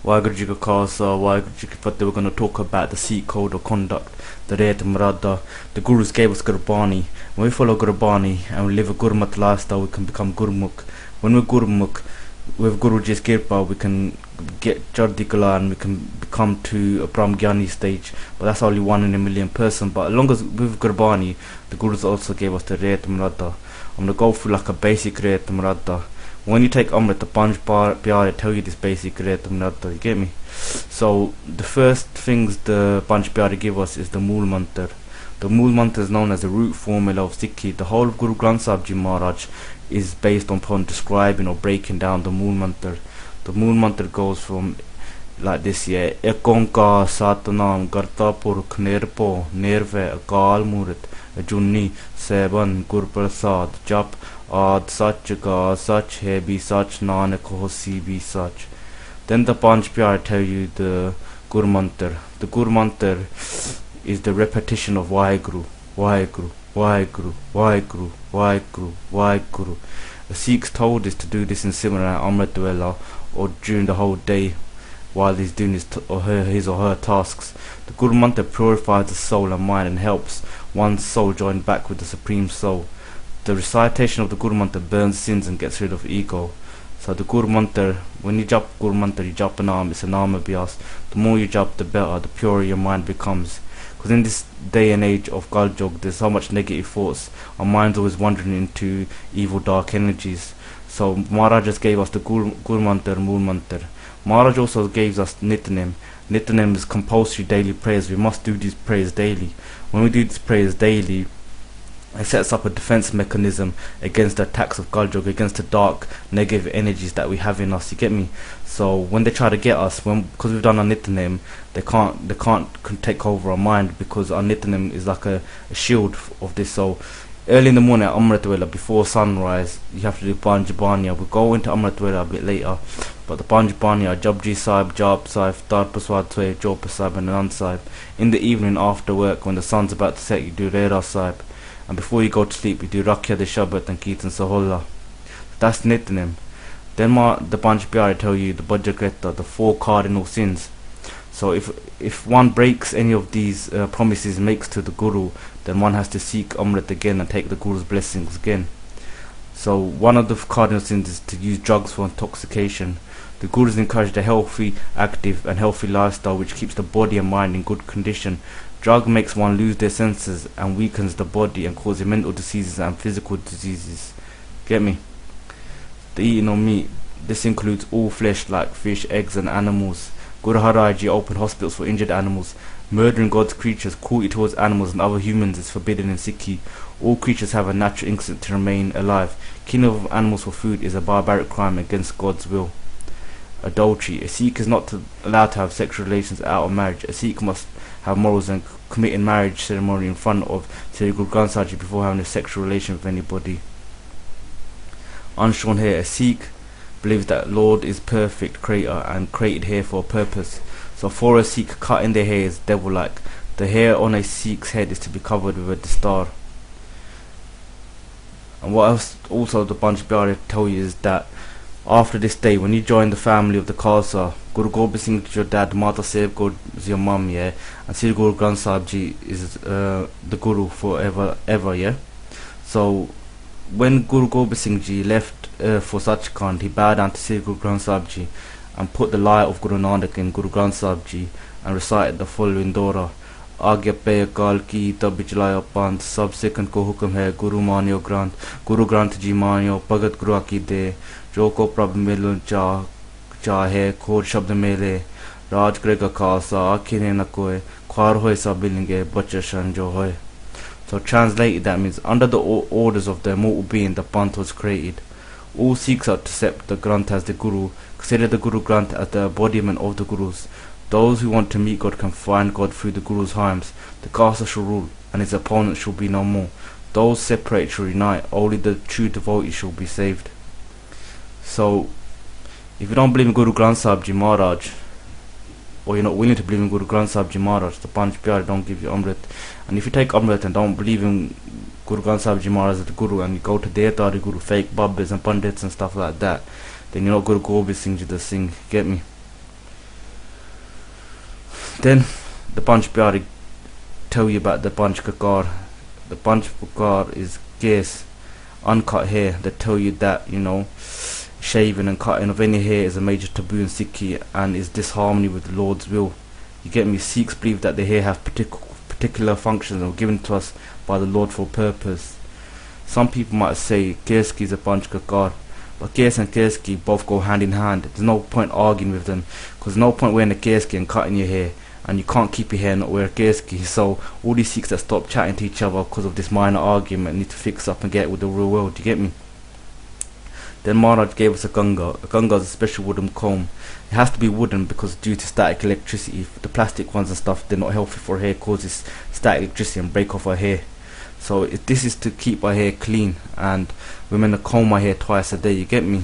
Waheguru Ji Ka Khalsa, Waheguru Ji Ki Fateh. We're going to talk about the Sikh code of conduct, the Rehat Marada. The Gurus gave us Gurbani. When we follow Gurbani and we live a Gurmat lifestyle, we can become Gurmukh. When we're Gurmukh, with Guruji's Kirpa, we can get Chardikala and we can become to a Brahmgyani stage. But that's only 1 in a million person. But as long as with Gurbani, the Gurus also gave us the Rehat Marada. I'm going to go through like a basic Rehat Marada. When you take Amrit, the Panch Pyare tell you this basic Rehat Marada, you get me? So the first things the Panch Pyare give us is the Mool Mantar. The Mool Mantar is known as the root formula of Sikhi. The whole of Guru Granth Sahib Ji Maharaj is based upon describing or breaking down the Mool Mantar. The Mool Mantar goes from like this, yeah. Ekonka Satanam Garta Purkh Nirpo Nirve Akal Murit Ajuni Seban Gur Prasad Jap Ad Sach Ka Sach Hai Bhi Sach Nanak Hosi Bhi Sach. Then the Panch Pyare tell you the Gur Mantar. The Gur Mantar is the repetition of Waheguru, Waheguru, Waheguru, Waheguru, Waheguru, Waheguru. The Sikhs told us to do this in Simran Amrit Vela or during the whole day while he's doing his or her tasks. The Guru Mantra purifies the soul and mind and helps one's soul join back with the Supreme Soul. The recitation of the Guru Mantra burns sins and gets rid of ego. So the Guru Mantra, when you jap Guru Mantra, you jap an arm, it's an arm abhyas. The more you jap, the better, the purer your mind becomes. Because in this day and age of Kaljog, there's so much negative thoughts. Our mind's always wandering into evil, dark energies. So Maharaj just gave us the Guru Mantra, Mool Mantra. Maharaj also gave us Nityanem. Nityanem is compulsory daily prayers. We must do these prayers daily. When we do these prayers daily, it sets up a defense mechanism against the attacks of Kaljog, against the dark negative energies that we have in us, you get me? So when they try to get us, because we've done our Nityanem, they can't take over our mind, because our Nityanem is like a shield of this. So early in the morning at Amritwala, before sunrise, you have to do Panjabanya. We'll go into Amritwala a bit later, but the Panjabanya, Japji Sahib, Jap Sahib, Tarpaswad Twe, Jopa Sahib and Anand Sahib. In the evening after work, when the sun's about to set, you do Rehat Sahib. And before you go to sleep, you do Rakhya de Shabbat and Kirtan Saholla. That's Nityanem. Then the Panch Pyare tell you the Bajrakrita, the 4 cardinal sins. So if one breaks any of these promises and makes to the Guru, then one has to seek Amrit again and take the Guru's blessings again. So one of the cardinal sins is to use drugs for intoxication. The Gurus encouraged a healthy, active and healthy lifestyle which keeps the body and mind in good condition. Drug makes one lose their senses and weakens the body and causes mental diseases and physical diseases. Get me? The eating of meat. This includes all flesh like fish, eggs and animals. Guru Haraji opened hospitals for injured animals. Murdering God's creatures, cruelty towards animals and other humans is forbidden in Sikhi. All creatures have a natural instinct to remain alive. Killing of animals for food is a barbaric crime against God's will. Adultery. A Sikh is not allowed to have sexual relations out of marriage. A Sikh must have morals and commit a marriage ceremony in front of Sri Guru Granth Sahib Ji before having a sexual relation with anybody. Unshown here, a Sikh believes that Lord is perfect creator and created hair for a purpose. So for a Sikh, cutting their hair is devil-like. The hair on a Sikh's head is to be covered with a dastar. And what else also the Panch Pyare tell you is that after this day, when you join the family of the Khalsa, Guru Gobind Singh is your dad, Mata Sahib Kaur is your mum, yeah, and Sri Guru Granth Sahib Ji is the Guru forever, ever, yeah. So when Guru Gobind Singh Ji left for Sachkhand, he bowed down to Sri Guru Granth Sahib Ji and put the lie of Guru Nanak in Guru Granth Sahib Ji and recited the following Dora. आज्ञा पे काल की तब बिचलाया पंथ सब सिखन को हुक्म है गुरु मानियो ग्रंथ गुरु ग्रंथ जी मानियो भगत गुरु की दे जो को प्रभ मिलन चाहे खोर शब्द मेले राज करेगा खालसा आखिर न कोई ख्वार होए सब बिलेंगे बचशन जो होए. So translated, that means under the orders of the immortal being, the Panth was created. All Sikhs are to accept the Granth as the Guru, consider the Guru Granth as the embodiment of the Gurus. Those who want to meet God can find God through the Guru's hymns. The Khalsa shall rule, and his opponents shall be no more. Those separate shall unite, only the true devotee shall be saved. So, if you don't believe in Guru Granth Sahib Ji Maharaj, or you're not willing to believe in Guru Granth Sahib Ji Maharaj, the Panch Pyare don't give you Amrit. And if you take Amrit and don't believe in Guru Granth Sahib Ji Maharaj as the Guru, and you go to Deatari Guru, fake Babbas and Pandits and stuff like that, then you're not Guru Gobind Singh Ji the Singh. Get me? Then the Panch Pyare tell you about the Panch Kakar. The Panch Kakar is gas, uncut hair. They tell you that, you know, shaving and cutting of any hair is a major taboo in Sikhi and is disharmony with the Lord's will. You get me? Sikhs believe that the hair have particular functions and were given to us by the Lord for a purpose. Some people might say Keski is a Panch Kakar, but Kes and Keski both go hand in hand. There's no point arguing with them, because there's no point wearing a Keski and cutting your hair, and you can't keep your hair and not wear a Keski. So all these Sikhs that stop chatting to each other because of this minor argument need to fix up and get with the real world. You get me? Then Maharaj gave us a Ganga. A Ganga is a special wooden comb. It has to be wooden because due to static electricity, the plastic ones and stuff, they're not healthy for hair, causes static electricity and break off our hair. So this is to keep our hair clean, and women comb my hair twice a day. You get me?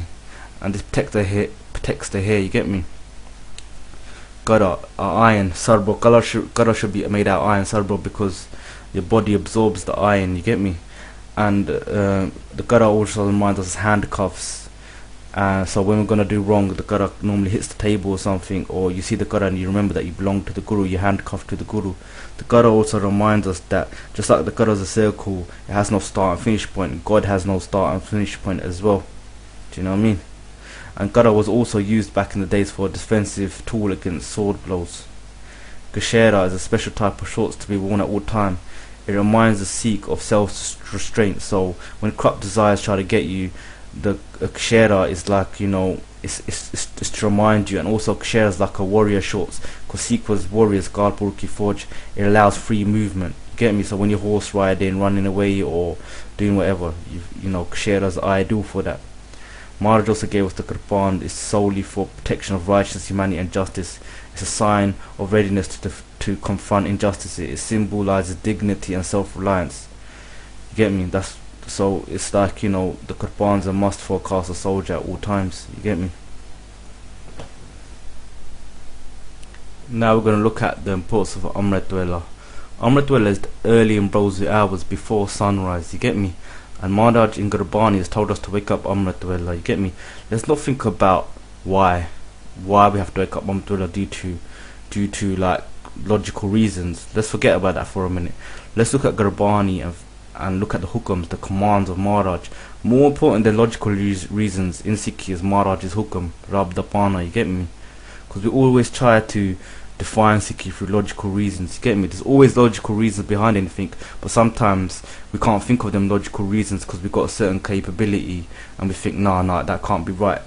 And this protects the hair. You get me? Gara, iron, sarbro. Gara should be made out of iron, sarbro, because your body absorbs the iron. You get me? And the Gara also reminds us handcuffs. So when we're gonna do wrong, the Gara normally hits the table or something, or you see the Gara and you remember that you belong to the Guru, you're handcuffed to the Guru. The Gara also reminds us that just like the Gara is a circle, it has no start and finish point. God has no start and finish point as well. Do you know what I mean? And Gara was also used back in the days for a defensive tool against sword blows. Gashera is a special type of shorts to be worn at all time. It reminds the Sikh of self-restraint. So when corrupt desires try to get you, the kshera is like, you know, it's to remind you. And also kshera is like a warrior shorts, because Sikh was warriors, Galpur ki Fauj. It allows free movement. You get me? So when you're horse riding, running away, or doing whatever, you know, kshera is ideal for that. Maharaj also gave us the Kirpan. It's solely for protection of righteousness, humanity and justice. It's a sign of readiness to confront injustice. It symbolizes dignity and self-reliance. You get me? So it's like, you know, the Kirpan's a must for a Khalsa soldier at all times. You get me? Now we're going to look at the importance of Amrit Wela. Amrit Wela is the early and rosy hours before sunrise. You get me? And Maharaj in Gurbani has told us to wake up Amrit Wela. You get me? Let's not think about why we have to wake up Amrit Wela due to like logical reasons. Let's forget about that for a minute. Let's look at Gurbani and look at the hukams, the commands of Maharaj. More important than logical reasons in Sikhi is Maharaj's hukam, Rabdapana. You get me? Because we always try to define Sikhi through logical reasons. You get me? There's always logical reasons behind anything, but sometimes we can't think of them logical reasons because we've got a certain capability and we think, nah, that can't be right.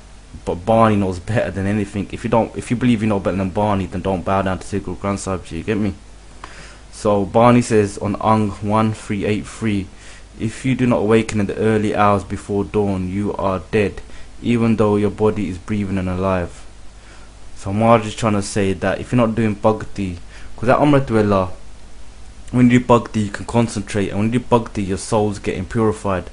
But Barney knows better than anything. If you believe you know better than Barney, then don't bow down to Singhrow Granth Sahib Ji. You get me? So Barney says on Ang 1383, if you do not awaken in the early hours before dawn, you are dead, even though your body is breathing and alive. So Maharaj is trying to say that if you're not doing bhakti, because at Amrit Wela, when you do bhakti you can concentrate, and when you do bhakti your soul's getting purified,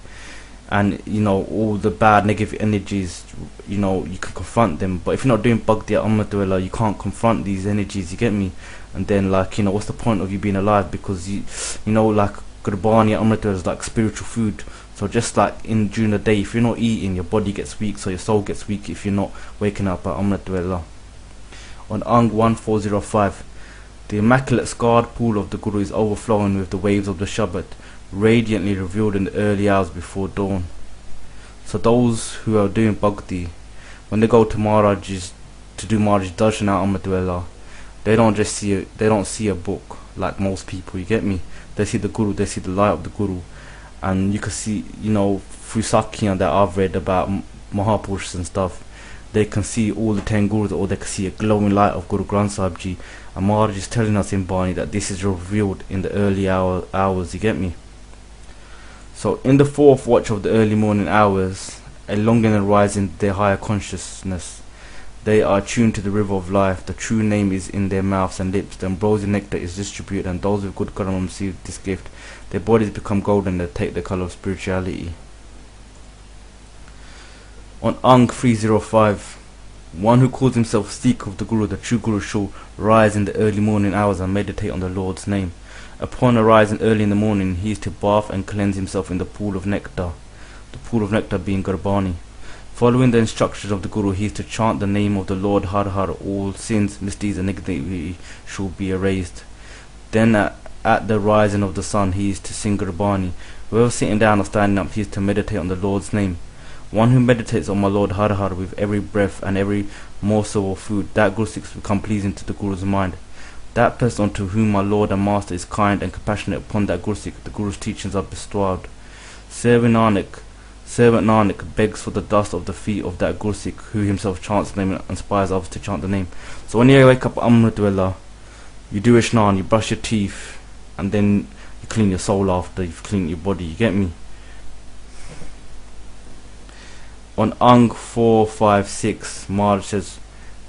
and you know all the bad negative energies, you know, you can confront them. But if you're not doing bhakti at Amrit Wela, you can't confront these energies. You get me? And then, like, you know, what's the point of you being alive? Because you know, like Gurbani at Amrit Wela is like spiritual food. So just like during the day, if you're not eating, your body gets weak, so your soul gets weak if you're not waking up at Amrit Wela. On Ang 1405, the immaculate scarred pool of the Guru is overflowing with the waves of the Shabbat, radiantly revealed in the early hours before dawn. So those who are doing bhakti, when they go to Maharaj's to do Maharaj's darshan at Amrit Wela, they don't see a book like most people. You get me? They see the Guru, they see the light of the Guru, and you can see, you know, through Sakya that I've read about Mahapurushas and stuff, they can see all the 10 Gurus, or they can see a glowing light of Guru Granth Sahib Ji. And Maharaj is telling us in Bani that this is revealed in the early hours. You get me? So in the fourth watch of the early morning hours, a longing arises in their higher consciousness. They are tuned to the river of life. The true name is in their mouths and lips. The ambrosial nectar is distributed, and those with good karma receive this gift. Their bodies become golden, they take the color of spirituality. On Ang 305, one who calls himself Sikh of the Guru, the true Guru, shall rise in the early morning hours and meditate on the Lord's name. Upon arising early in the morning, he is to bath and cleanse himself in the pool of nectar. The pool of nectar being Gurbani. Following the instructions of the Guru, he is to chant the name of the Lord Har Har. All sins, misdeeds and negativity shall be erased. Then at the rising of the sun, he is to sing Gurbani. Whether sitting down or standing up, he is to meditate on the Lord's name. One who meditates on my Lord Har Har with every breath and every morsel of food, that Guru Sikhs become pleasing to the Guru's mind. That person unto whom my Lord and Master is kind and compassionate, upon that Guru Sikh the Guru's teachings are bestowed. Servant Nanak begs for the dust of the feet of that Guru Sikh who himself chants the name and inspires others to chant the name. So when you wake up Amritwala, you do Ishnan, you brush your teeth, and then you clean your soul after you've cleaned your body, you get me? On Ang 456, Maharaj says,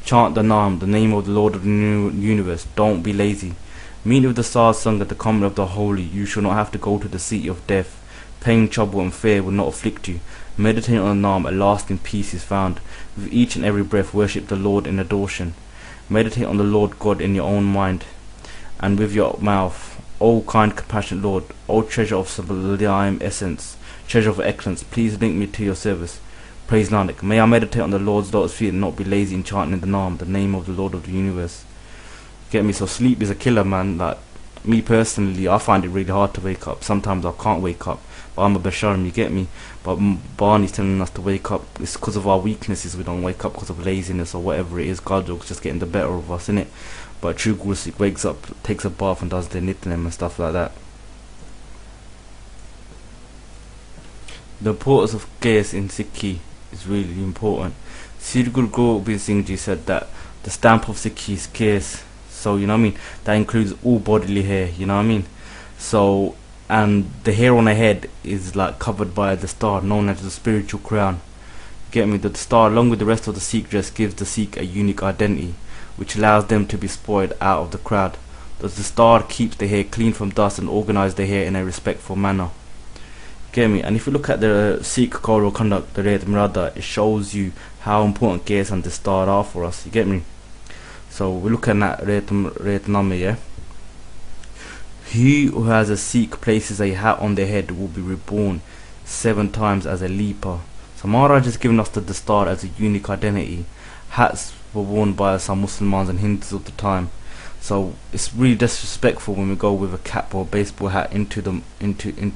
chant the Naam, the name of the Lord of the universe, don't be lazy. Meet with the Sad Sangha at the coming of the holy, you shall not have to go to the seat of death. Pain, trouble and fear will not afflict you. Meditate on the Naam, a lasting peace is found. With each and every breath worship the Lord in adoration. Meditate on the Lord God in your own mind and with your mouth. O kind compassionate Lord, O treasure of sublime essence, treasure of excellence, please link me to your service. Praise Nanak. May I meditate on the Lord's lotus feet and not be lazy in chanting the Naam, the name of the Lord of the universe. Get me? So sleep is a killer, man. Like me personally, I find it really hard to wake up. Sometimes I can't wake up, but I'm a Basharam, you get me? But Barney's telling us to wake up. It's because of our weaknesses we don't wake up, because of laziness or whatever it is. God jokes just getting the better of us, innit? But a true Guru Sikh wakes up, takes a bath and does their nitnem and stuff like that. The importance of gas in Sikhi is really important. Sri Guru Gobind Singh Ji said that the stamp of Sikhi is gas. So you know what I mean, that includes all bodily hair, you know what I mean? So, and the hair on the head is like covered by the star known as the spiritual crown. Get me? The star along with the rest of the Sikh dress gives the Sikh a unique identity, which allows them to be spoiled out of the crowd. Thus the star keeps the hair clean from dust and organises the hair in a respectful manner. Get me? And if you look at the Sikh code of conduct, the Rehat Murada, it shows you how important gas and the star are for us, you get me? So we're looking at Rehat Nama, yeah? He who has a Sikh places a hat on their head will be reborn 7 times as a leaper. So Maharaj has given us the dastar as a unique identity. Hats were worn by some Muslims and Hindus of the time. So it's really disrespectful when we go with a cap or a baseball hat into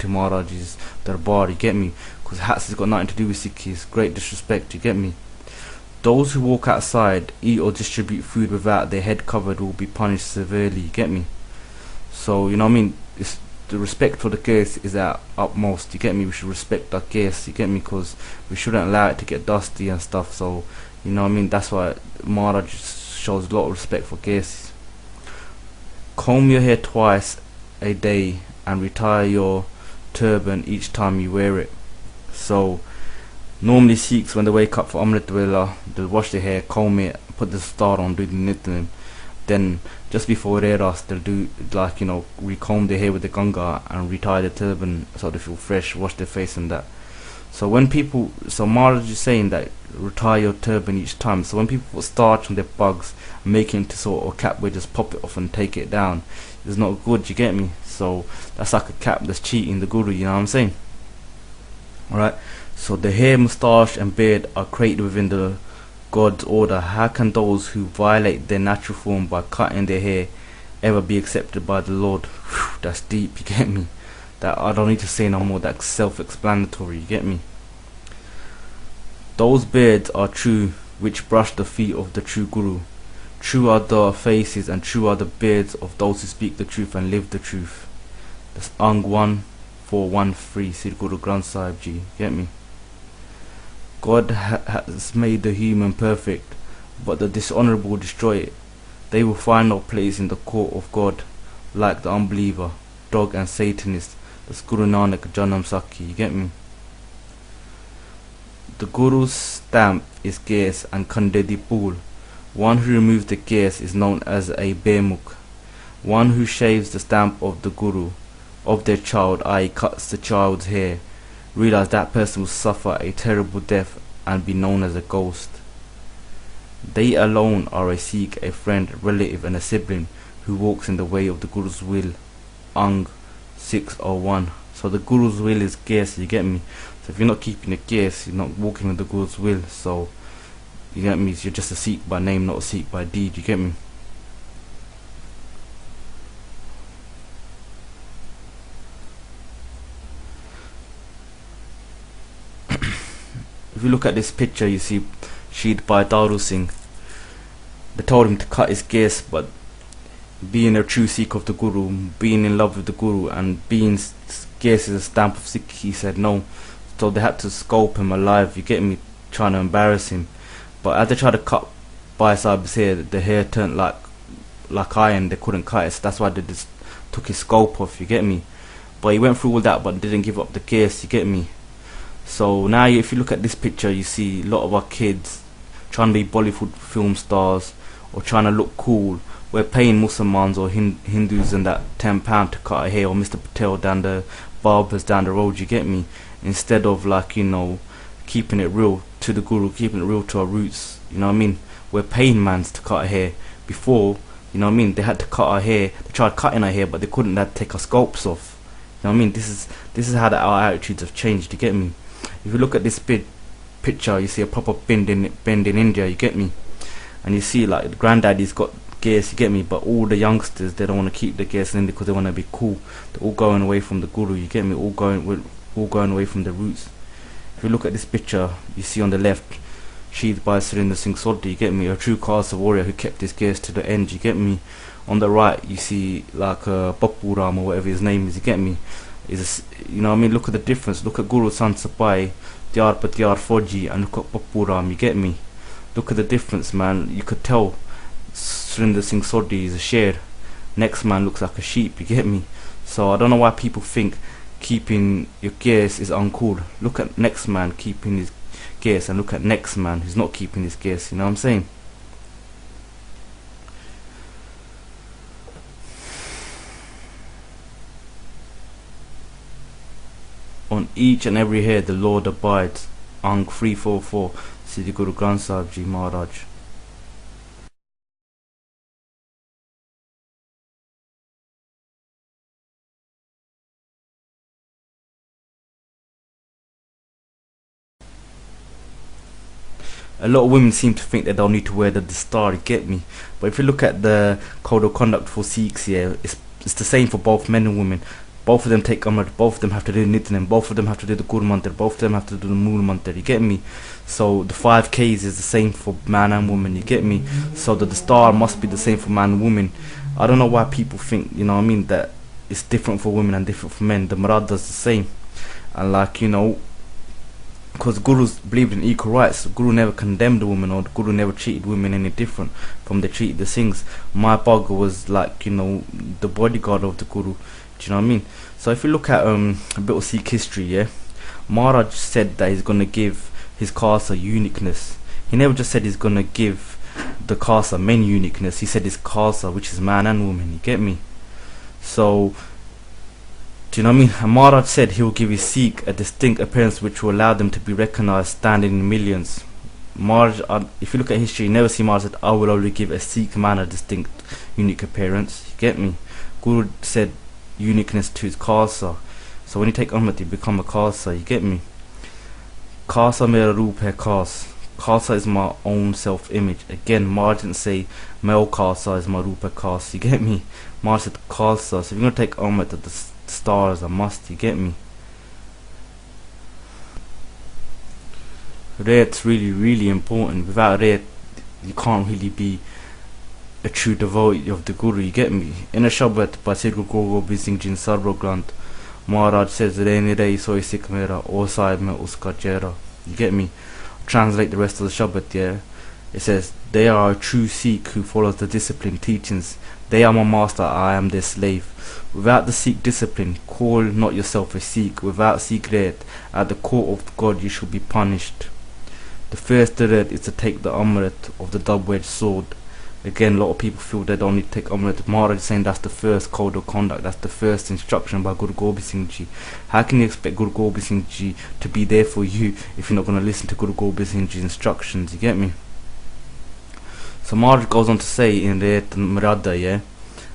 Maharaj's darbar, you get me? Because hats has got nothing to do with Sikhs. Great disrespect, you get me? Those who walk outside, eat or distribute food without their head covered will be punished severely, you get me? So you know what I mean, it's, the respect for the guest is at utmost, you get me? We should respect our guests, you get me? Because we shouldn't allow it to get dusty and stuff. So you know what I mean, that's why Maharaj shows a lot of respect for guests. Comb your hair twice a day and retire your turban each time you wear it. So normally Sikhs, when they wake up for Amrit Vela, they'll wash their hair, comb it, put the star on, do the nitnem. Then just before Rehat, they'll do, like, you know, recomb their hair with the Ganga and retire the turban so they feel fresh, wash their face and that. So when people, so Maharaj is saying that retire your turban each time. So when people put starch on their bugs, make it into sort of a cap where just pop it off and take it down, it's not good, you get me? So that's like a cap that's cheating the Guru, you know what I'm saying? Alright, so the hair, moustache and beard are created within the God's order. How can those who violate their natural form by cutting their hair ever be accepted by the Lord? Whew, that's deep, you get me? That I don't need to say no more, that's self-explanatory, you get me? Those beards are true which brush the feet of the true Guru. True are the faces and true are the beards of those who speak the truth and live the truth. That's Ang 1413 Sri Guru Granth Sahib Ji, get me? God has made the human perfect, but the dishonourable destroy it. They will find no place in the court of God, like the unbeliever, dog and Satanist. That's Guru Nanak Janam Sakhi, you get me? The Guru's stamp is gas and Khande di Pool. One who removes the gas is known as a Bemukh. One who shaves the stamp of the Guru, of their child, i.e. cuts the child's hair, realize that person will suffer a terrible death and be known as a ghost. They alone are a Sikh, a friend, a relative and a sibling who walks in the way of the Guru's will. Ang 601 So the Guru's will is gas, you get me? So if you're not keeping the gas, you're not walking with the Guru's will. So you get me? You're just a Sikh by name, not a Sikh by deed, you get me? If you look at this picture, you see Shahid Bhai Daru Singh. They told him to cut his gas, but being a true Sikh of the Guru, being in love with the Guru, and being gas is a stamp of Sikh, he said no. So they had to sculpt him alive, you get me, trying to embarrass him. But as they tried to cut Bhai Sahib's hair, the hair turned like iron, they couldn't cut it, so that's why they just took his scalp off, you get me. But he went through all that, but didn't give up the gas, you get me. So now if you look at this picture, you see a lot of our kids trying to be Bollywood film stars or trying to look cool. We're paying Muslims or Hindus and that £10 to cut our hair, or Mr. Patel down the barbers down the road, you get me, instead of, like, you know, keeping it real to the Guru, keeping it real to our roots, you know what I mean. We're paying mans to cut our hair. Before, you know what I mean, they had to cut our hair, they tried cutting our hair, but they couldn't, they had to take our scalps off, you know what I mean. This is how our attitudes have changed, you get me. If you look at this picture, you see a proper bend in India, you get me. And you see, like, the granddaddy's got gas, you get me, but all the youngsters, they don't want to keep the gas in because they want to be cool. They're all going away from the Guru, you get me, all going away from the roots. If you look at this picture, you see on the left Shahid Bhai Surinder Singh Sodhi, you get me, a true Khalsa warrior who kept his gas to the end, you get me. On the right you see like BABBU Ram or whatever his name is, you get me. You know what I mean, look at the difference. Look at Guru San Sapai, Diyar Patyar Fauji, and look at BABBU Ram, you get me. Look at the difference, man. You could tell Surinder Singh Sodhi is a sher. Next man looks like a sheep, you get me. So I don't know why people think keeping your gas is uncool. Look at next man keeping his gas, and look at next man who's not keeping his gas, you know what I'm saying. On each and every hair the Lord abides. Ang 344 Siddhi Guru Granth Sahib Ji Maharaj. A lot of women seem to think they don't need to wear the dastar, you get me. But if you look at the code of conduct for Sikhs here, it's the same for both men and women. Both of them take Amrit, both of them have to do Nitnem, both of them have to do the Guru Mantra, both of them have to do the Mool Mantra, you get me. So the 5 Ks is the same for man and woman, you get me. So the star must be the same for man and woman. I don't know why people think, you know what I mean, that it's different for women and different for men. The Marada's the same. And, like, you know, because Gurus believed in equal rights. Guru never condemned a woman, or Guru never treated women any different from they treated the Singhs. My Bhagga was, like, you know, the bodyguard of the Guru. Do you know what I mean? So if you look at a bit of Sikh history, yeah, Maharaj said that he's gonna give his Khalsa uniqueness. He never just said he's gonna give the Khalsa men uniqueness. He said his Khalsa, which is man and woman. You get me? So, do you know what I mean? And Maharaj said he will give his Sikh a distinct appearance which will allow them to be recognized standing in millions. Maharaj, if you look at history, you never see Maharaj said, I will only give a Sikh man a distinct, unique appearance. You get me? Guru said uniqueness to his Khalsa. So when you take Amrit, you become a Khalsa, you get me? Khalsa mera roop hai khas. Khalsa is my own self-image. Again, Maharaj didn't say male Khalsa is my roop hai khas, you get me? Maharaj said Khalsa. So if you're going to take Amrit, the star is a must, you get me? Rehat's really important. Without Rehat, you can't really be a true devotee of the Guru, you get me? In a Shabbat by Sri Guru Gobind Singh Ji Sarva Granth, Maharaj says, Re nirei soi Sikh mera, o sahib mein uska chehra. You get me? Translate the rest of the Shabbat, yeah? It says, they are a true Sikh who follows the discipline teachings. They are my master, I am their slave. Without the Sikh discipline, call not yourself a Sikh. Without Sikh Rehat, at the court of God you shall be punished. The first Rehat is to take the Amrit of the double-edged sword. Again, a lot of people feel they don't need to take Amrit. Maharaj is saying that's the first code of conduct, that's the first instruction by Guru Gobind Singh Ji. How can you expect Guru Gobind Singh Ji to be there for you if you're not going to listen to Guru Gobind Singh Ji's instructions, you get me? So Maharaj goes on to say in Rehat Marada, yeah,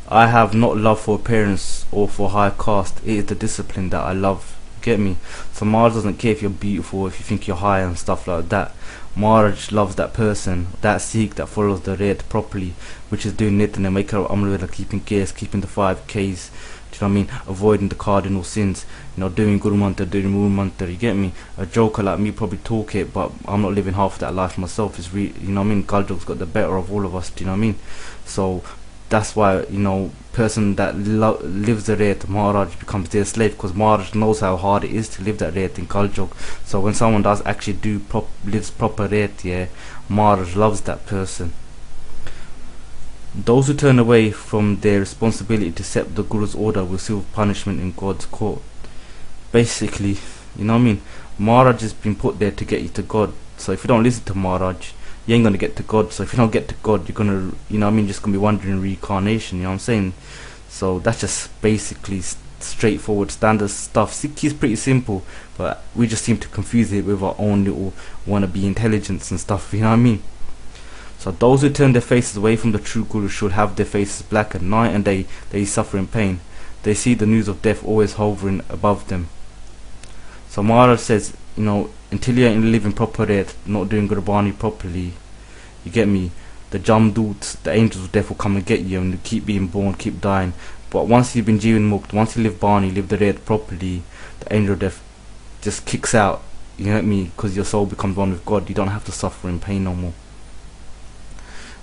I have not love for appearance or for high caste. It is the discipline that I love. Get me? So Maharaj doesn't care if you're beautiful, if you think you're high and stuff like that. Maharaj loves that person, that Sikh that follows the Rehat properly, which is doing Nitin and Maker of Amritsar, keeping cares, keeping the 5 Ks, do you know what I mean? Avoiding the cardinal sins, you know, doing Guru Mantra, doing Muru Mantra, you get me? A joker like me probably talk it, but I'm not living half of that life myself. It's you know what I mean? Kaljog's got the better of all of us, do you know what I mean? So that's why, you know, person that lives the Rehat, Maharaj becomes their slave, because Maharaj knows how hard it is to live that Rehat in Kaljog. So when someone does actually lives proper Rehat, yeah, Maharaj loves that person. Those who turn away from their responsibility to accept the Guru's order will receive punishment in God's court. Basically, you know what I mean? Maharaj has been put there to get you to God. So if you don't listen to Maharaj, you ain't gonna get to God. So if you don't get to God, you're gonna, you know what I mean, just gonna be wandering reincarnation, you know what I'm saying? So that's just basically straightforward standard stuff. Sikhi is pretty simple, but we just seem to confuse it with our own little wannabe intelligence and stuff, you know what I mean? So those who turn their faces away from the true Guru should have their faces blackened. Night and day they suffer in pain. They see the news of death always hovering above them. So Maharaj says, you know, until you ain't living proper Rehat, not doing Gurbani properly, you get me, the Jamdoots, the angels of death will come and get you, and you keep being born, keep dying. But once you've been Jeevan Mukt, once you live Bani, live the Rehat properly, the angel of death just kicks out, you get me, because your soul becomes one with God. You don't have to suffer in pain no more.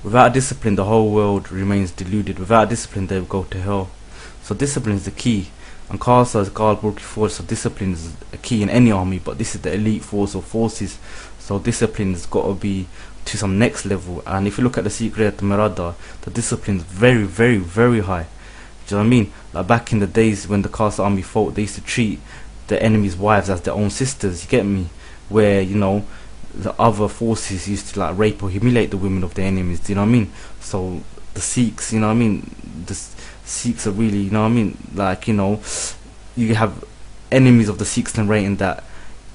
Without discipline, the whole world remains deluded. Without discipline, they will go to hell. So discipline is the key. And KHALSA is Gal Burki force, so discipline is a key in any army, but this is the elite force of forces. So discipline has got to be to some next level. And if you look at the Sikh Rehat Marada, the discipline is very, very, very high. Do you know what I mean? Like back in the days when the KHALSA army fought, they used to treat the enemy's wives as their own sisters, you get me? Where, you know, the other forces used to like rape or humiliate the women of their enemies, do you know what I mean? So the Sikhs, you know what I mean, the Sikhs are really, you know what I mean, like, you know, you have enemies of the Sikhs narrating that,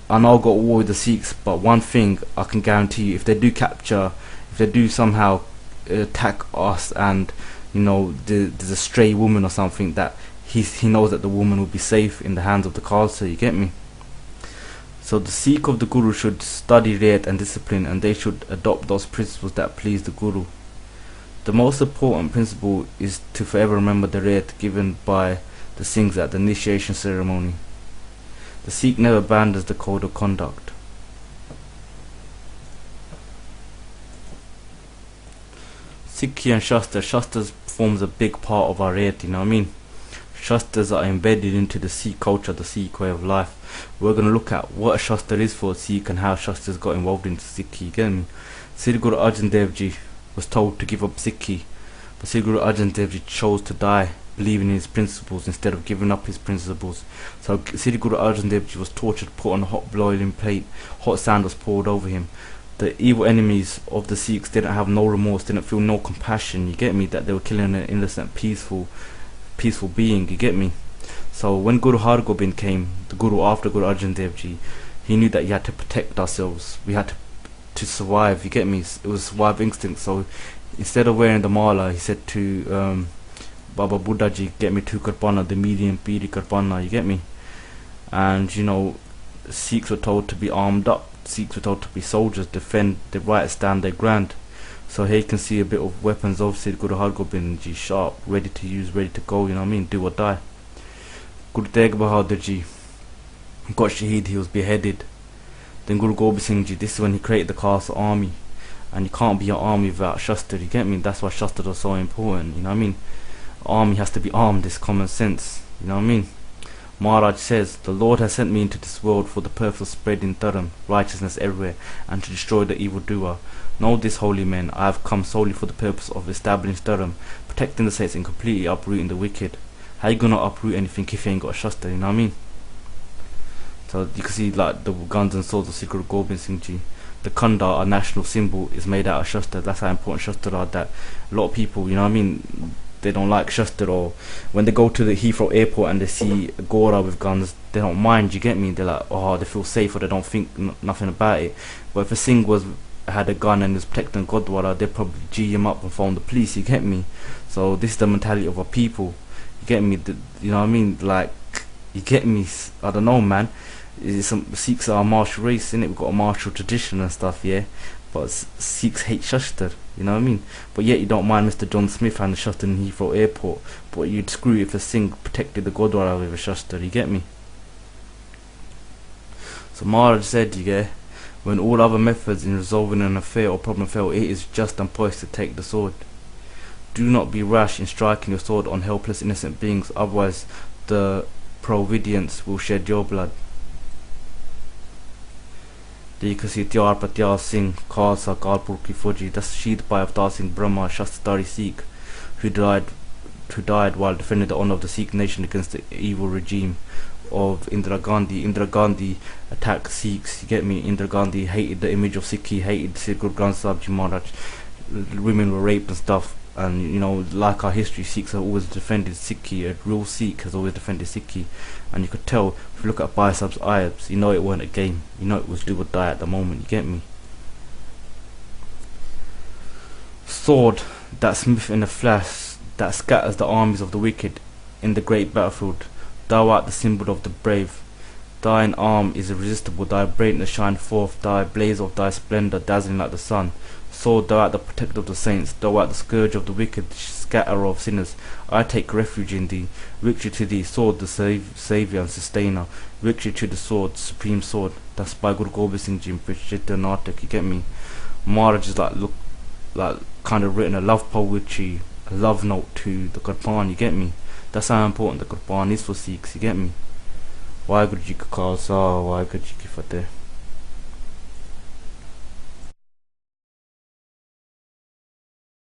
I know I got war with the Sikhs, but one thing I can guarantee you, if they do capture, if they do somehow attack us, and, you know, there's a stray woman or something, that he knows that the woman will be safe in the hands of the KHALSA, you get me? So the Sikh of the Guru should study Rehat and discipline, and they should adopt those principles that please the Guru. The most important principle is to forever remember the Rehat given by the Singhs at the initiation ceremony. The Sikh never abandons the code of conduct. Sikhi and Shastras forms a big part of our Rehat, you know what I mean? Shastras are embedded into the Sikh culture, the Sikh way of life. We're going to look at what a Shastra is for a Sikh and how Shastras got involved into Sikhi. Again, Sri Guru Arjan Dev Ji was told to give up Sikhi, but Sri Guru Arjan Dev Ji chose to die believing in his principles instead of giving up his principles. So Sri Guru Arjan Dev Ji was tortured, put on a hot boiling plate, hot sand was poured over him. The evil enemies of the Sikhs didn't have no remorse, didn't feel no compassion, you get me, that they were killing an innocent, peaceful being, you get me? So when Guru Har Gobind came, the Guru after Guru Arjan Dev Ji, he knew that he had to protect ourselves, we had to survive, you get me? It was survival instinct. So instead of wearing the mala, he said to Baba Buddha Ji, get me 2 karpana, the medium piri karpana, you get me? And you know, Sikhs were told to be armed up, Sikhs were told to be soldiers, defend their right, stand their ground. So here you can see a bit of weapons of Sri Guru Har Gobind Ji, sharp, ready to use, ready to go, you know what I mean, do or die. Guru Tegh Bahadur Ji got shaheed, he was beheaded. Then Guru Gobind Singh Ji, this is when he created the KHALSA army. And you can't be an army without Shastra, you get me? That's why Shastras are so important, you know what I mean? Army has to be armed, it's common sense, you know what I mean? Maharaj says, the Lord has sent me into this world for the purpose of spreading dharam, righteousness everywhere, and to destroy the evildoer. Know this, holy men, I have come solely for the purpose of establishing dharam, protecting the saints and completely uprooting the wicked. How you gonna uproot anything if you ain't got a Shastra, you know what I mean? So you can see like the guns and swords of Sri Guru Gobind Singh Ji. The Khanda, our national symbol, is made out of Shastra. That's how important Shastra are, that a lot of people, you know what I mean, they don't like Shastra, or when they go to the Heathrow airport and they see a Gora with guns, they don't mind, you get me? They're like, oh, they feel safe, or they don't think nothing about it. But if a Singh was had a gun and was protecting Gurdwara, they'd probably G him up and phone the police, you get me? So this is the mentality of our people, you get me? You know what I mean? Like, you get me? I don't know, man. Some Sikhs are a martial race, innit? We've got a martial tradition and stuff, yeah? But Sikhs hate Shastar, you know what I mean? But yet you don't mind Mr. John Smith and the Shastar in Heathrow Airport, but you'd screw if a Singh protected the Gurdwara with a Shastar, you get me? So Maharaj said, you get, when all other methods in resolving an affair or problem fail, it is just and poised to take the sword. Do not be rash in striking your sword on helpless innocent beings, otherwise the providence will shed your blood. There you can see Tyar Patyal Singh, Khalsa, Kalpur Ki Fauji. That's Shahid Bhai Avtar Singh Brahma, Shastari Sikh, who died while defending the honour of the Sikh nation against the evil regime of Indira Gandhi. Indira Gandhi attacked Sikhs, you get me? Indira Gandhi hated the image of Sikhi, hated Sri Guru Granth Sahib Ji Maharaj. Women were raped and stuff, and you know, like our history, Sikhs have always defended Sikhi. A real Sikh has always defended Sikhi, and you could tell if you look at Bhai Sahib's eyes, you know it weren't a game, you know it was do or die at the moment, you get me? Sword that smith in a flash, that scatters the armies of the wicked in the great battlefield. Thou art the symbol of the brave. Thine arm is irresistible, thy brightness shine forth, thy blaze of thy splendour dazzling like the sun. Sword, thou art the protector of the saints, thou art the scourge of the wicked, scatterer of sinners. I take refuge in thee. Victory to thee, sword, the saviour and sustainer. Victory to the sword, supreme sword. That's by Guru Gobind Singh Ji, Natak, you get me? Maharaj is like kind of written a love poetry, a love note to the Gurban, you get me? That's how important the Gurban is for Sikhs, you get me? Waheguru Ji Ka Khalsa, Waheguru Ji Ki Fateh.